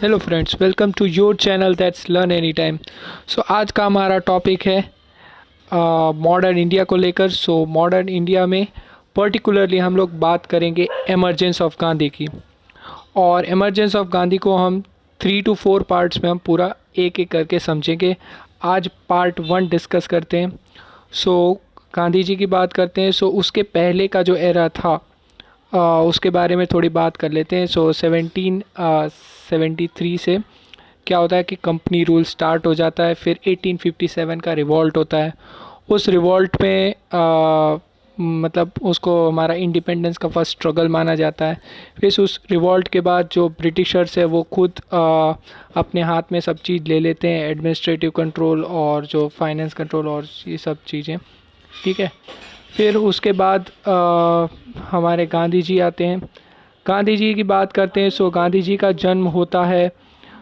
Hello friends, welcome to your channel that's learn any time. So आज का हमारा topic है मॉडर्न इंडिया को लेकर। सो मॉडर्न इंडिया में पर्टिकुलरली हम लोग बात करेंगे एमरजेंस ऑफ गांधी की। और एमरजेंस ऑफ गांधी को हम 3 to 4 पार्ट्स में हम पूरा एक एक करके समझेंगे। आज पार्ट 1 डिस्कस करते हैं। सो गांधी जी की बात करते हैं। सो उसके पहले का जो एरा था उसके बारे में थोड़ी बात कर लेते हैं। सो 1773 से क्या होता है कि कंपनी रूल स्टार्ट हो जाता है। फिर 1857 का रिवॉल्ट होता है। उस रिवॉल्ट में मतलब उसको हमारा इंडिपेंडेंस का फर्स्ट स्ट्रगल माना जाता है। फिर उस रिवॉल्ट के बाद जो ब्रिटिशर्स है वो खुद अपने हाथ में सब चीज़ ले लेते हैं, एडमिनिस्ट्रेटिव कंट्रोल और जो फाइनेंस कंट्रोल और ये सब चीज़ें। ठीक है। फिर उसके बाद हमारे गांधी जी आते हैं। गांधी जी की बात करते हैं। सो गांधी जी का जन्म होता है।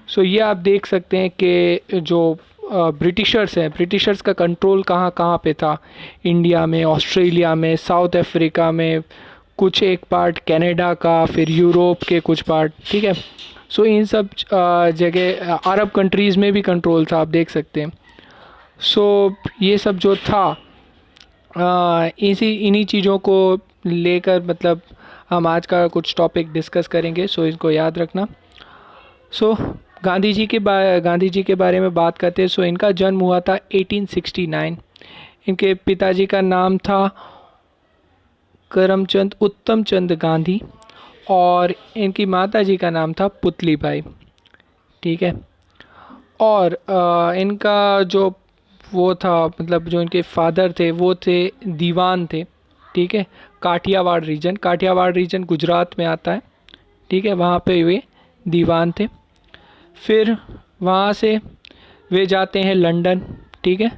सो ये आप देख सकते हैं कि जो ब्रिटिशर्स हैं, ब्रिटिशर्स का कंट्रोल कहाँ कहाँ पे था। इंडिया में, ऑस्ट्रेलिया में, साउथ अफ्रीका में, कुछ एक पार्ट कनाडा का, फिर यूरोप के कुछ पार्ट। ठीक है। सो इन सब जगह अरब कंट्रीज़ में भी कंट्रोल था, आप देख सकते हैं। सो ये सब जो था इसी इन्हीं चीज़ों को लेकर मतलब हम आज का कुछ टॉपिक डिस्कस करेंगे। सो इनको याद रखना। सो गांधी जी के बारे में बात करते हैं। सो इनका जन्म हुआ था 1869। इनके पिताजी का नाम था करमचंद उत्तम चंद गांधी और इनकी माता जी का नाम था पुतली बाई। ठीक है। और इनका जो वो था मतलब जो इनके फादर थे वो थे दीवान थे। ठीक है। काठियावाड़ रीजन गुजरात में आता है। ठीक है। वहाँ पे वे दीवान थे। फिर वहाँ से वे जाते हैं लंदन। ठीक है।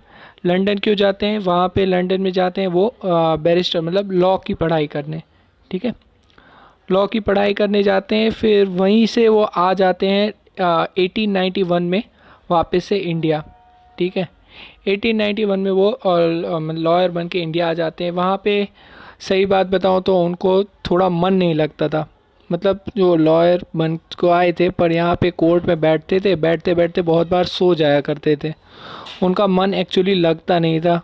लंदन क्यों जाते हैं? वहाँ पे लंदन में जाते हैं वो बैरिस्टर मतलब लॉ की पढ़ाई करने। ठीक है। लॉ की पढ़ाई करने जाते हैं। फिर वहीं से वो आ जाते हैं 1891 में वापस से इंडिया। ठीक है। 1891 में वो लॉयर बन के इंडिया आ जाते हैं। वहाँ पे सही बात बताऊँ तो उनको थोड़ा मन नहीं लगता था। मतलब जो लॉयर बन को आए थे पर यहाँ पे कोर्ट में बैठते थे, बैठते बैठते बहुत बार सो जाया करते थे। उनका मन एक्चुअली लगता नहीं था।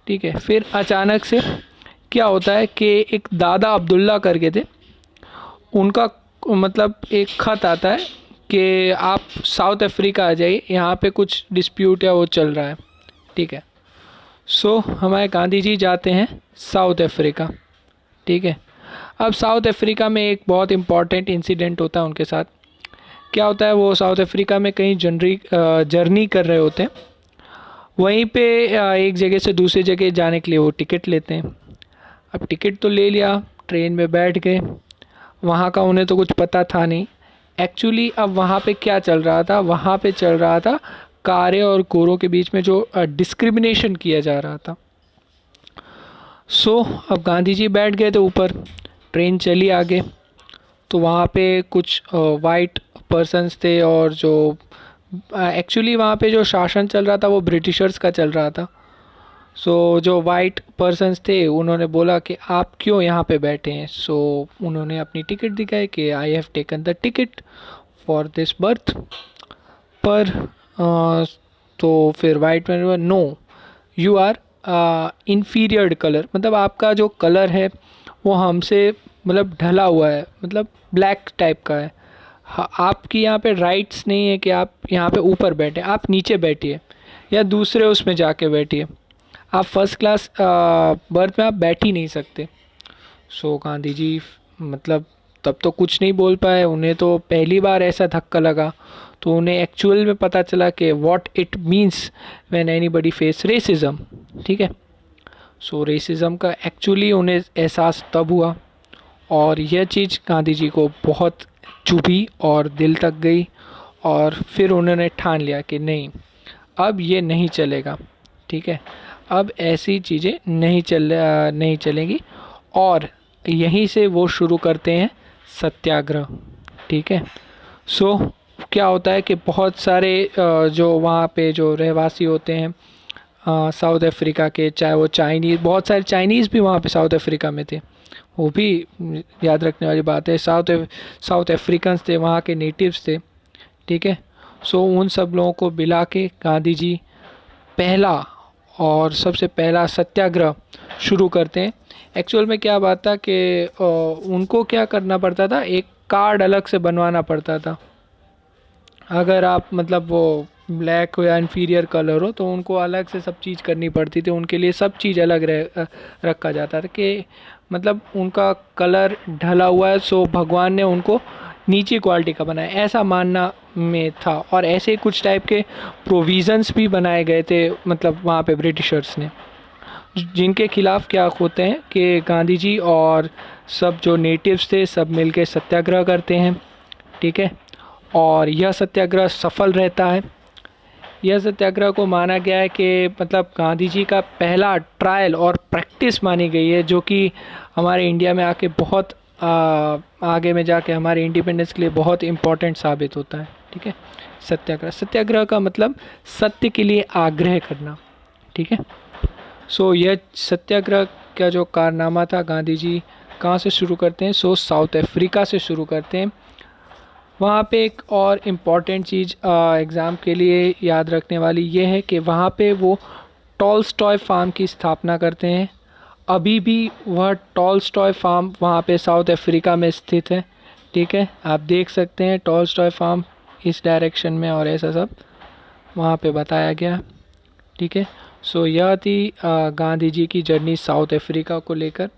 ठीक है। फिर अचानक से क्या होता है कि एक दादा अब्दुल्ला करके थे, उनका मतलब एक ख़त आता है कि आप साउथ अफ्रीका आ जाइए, यहाँ पे कुछ डिस्प्यूट है वो चल रहा है। ठीक है। सो हमारे गांधी जी जाते हैं साउथ अफ्रीका। ठीक है। अब साउथ अफ्रीका में एक बहुत इम्पॉर्टेंट इंसिडेंट होता है उनके साथ। क्या होता है, वो साउथ अफ्रीका में कहीं जर्नी कर रहे होते हैं। वहीं पे एक जगह से दूसरी जगह जाने के लिए वो टिकट लेते हैं। अब टिकट तो ले लिया, ट्रेन में बैठ गए। वहाँ का उन्हें तो कुछ पता था नहीं एक्चुअली। अब वहाँ पे क्या चल रहा था? वहाँ पे चल रहा था कारे और गोरों के बीच में जो डिस्क्रिमिनेशन किया जा रहा था। सो अब गांधी जी बैठ गए थे ऊपर, ट्रेन चली आगे। तो वहाँ पे कुछ वाइट पर्सन्स थे और जो एक्चुअली वहाँ पे जो शासन चल रहा था वो ब्रिटिशर्स का चल रहा था। सो जो वाइट पर्सन्स थे उन्होंने बोला कि आप क्यों यहाँ पे बैठे हैं। सो उन्होंने अपनी टिकट दिखाई कि I have taken the ticket for this berth. पर तो फिर white man no, you are inferior colour, मतलब आपका जो कलर है वो हमसे मतलब ढला हुआ है, मतलब ब्लैक टाइप का है। आपकी यहाँ पे राइट्स नहीं है कि आप यहाँ पे ऊपर बैठे, आप नीचे बैठिए या दूसरे उसमें जाके बैठिए। आप फर्स्ट क्लास बर्थ में आप बैठ ही नहीं सकते। सो गांधी जी मतलब तब तो कुछ नहीं बोल पाए। उन्हें तो पहली बार ऐसा धक्का लगा तो उन्हें एक्चुअल में पता चला कि what it means when anybody face racism. ठीक है। सो रेसिज्म का एक्चुअली उन्हें एहसास तब हुआ और यह चीज़ गांधी जी को बहुत चुभी और दिल तक गई। और फिर उन्होंने ठान लिया कि नहीं, अब ये नहीं चलेगा। ठीक है। अब ऐसी चीज़ें नहीं चलेंगी। और यहीं से वो शुरू करते हैं सत्याग्रह। ठीक है। सो क्या होता है कि बहुत सारे जो वहाँ पे जो रहवासी होते हैं साउथ अफ्रीका के, चाहे वो चाइनीज़, बहुत सारे चाइनीज़ भी वहाँ पे साउथ अफ्रीका में थे। वो भी याद रखने वाली बात है। साउथ अफ्रीकन्स थे, वहाँ के नेटिव्स थे। ठीक है। सो उन सब लोगों को मिला के गांधी जी पहला और सबसे पहला सत्याग्रह शुरू करते हैं। एक्चुअल में क्या बात था कि उनको क्या करना पड़ता था, एक कार्ड अलग से बनवाना पड़ता था। अगर आप मतलब वो ब्लैक हो या इन्फीरियर कलर हो तो उनको अलग से सब चीज़ करनी पड़ती थी, उनके लिए सब चीज़ अलग रखा जाता था कि मतलब उनका कलर ढला हुआ है सो भगवान ने उनको नीची क्वालिटी का बनाया, ऐसा मानना में था। और ऐसे कुछ टाइप के प्रोविज़न्स भी बनाए गए थे मतलब वहाँ पे ब्रिटिशर्स ने, जिनके खिलाफ़ क्या होते हैं कि गांधी जी और सब जो नेटिव्स थे सब मिलके सत्याग्रह करते हैं। ठीक है। और यह सत्याग्रह सफल रहता है। यह सत्याग्रह को माना गया है कि मतलब गांधी जी का पहला ट्रायल और प्रैक्टिस मानी गई है, जो कि हमारे इंडिया में आके बहुत आगे में जाके हमारे इंडिपेंडेंस के लिए बहुत इम्पोर्टेंट साबित होता है। ठीक है। सत्याग्रह, सत्याग्रह का मतलब सत्य के लिए आग्रह करना। ठीक है। सो यह सत्याग्रह का जो कारनामा था, गांधी जी कहाँ से शुरू करते हैं, सो साउथ अफ्रीका से शुरू करते हैं। वहाँ पे एक और इम्पॉर्टेंट चीज़ एग्ज़ाम के लिए याद रखने वाली ये है कि वहाँ पे वो टॉल्स्टॉय फार्म की स्थापना करते हैं। अभी भी वह टॉल्स्टॉय फार्म वहाँ पे साउथ अफ्रीका में स्थित है। ठीक है, आप देख सकते हैं टॉल्स्टॉय फार्म इस डायरेक्शन में और ऐसा सब वहाँ पे बताया गया। ठीक है। सो यह थी गांधी जी की जर्नी साउथ अफ्रीका को लेकर।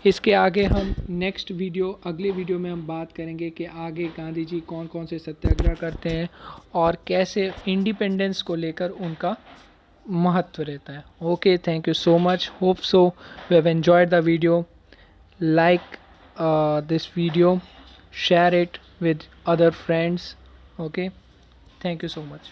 इसके आगे हम नेक्स्ट वीडियो, अगले वीडियो में हम बात करेंगे कि आगे गांधी जी कौन कौन से सत्याग्रह करते हैं और कैसे इंडिपेंडेंस को लेकर उनका महत्व रहता है। Okay, thank you so much, hope so you have enjoyed the video. Like this video, share it with other friends. Okay, thank you so much.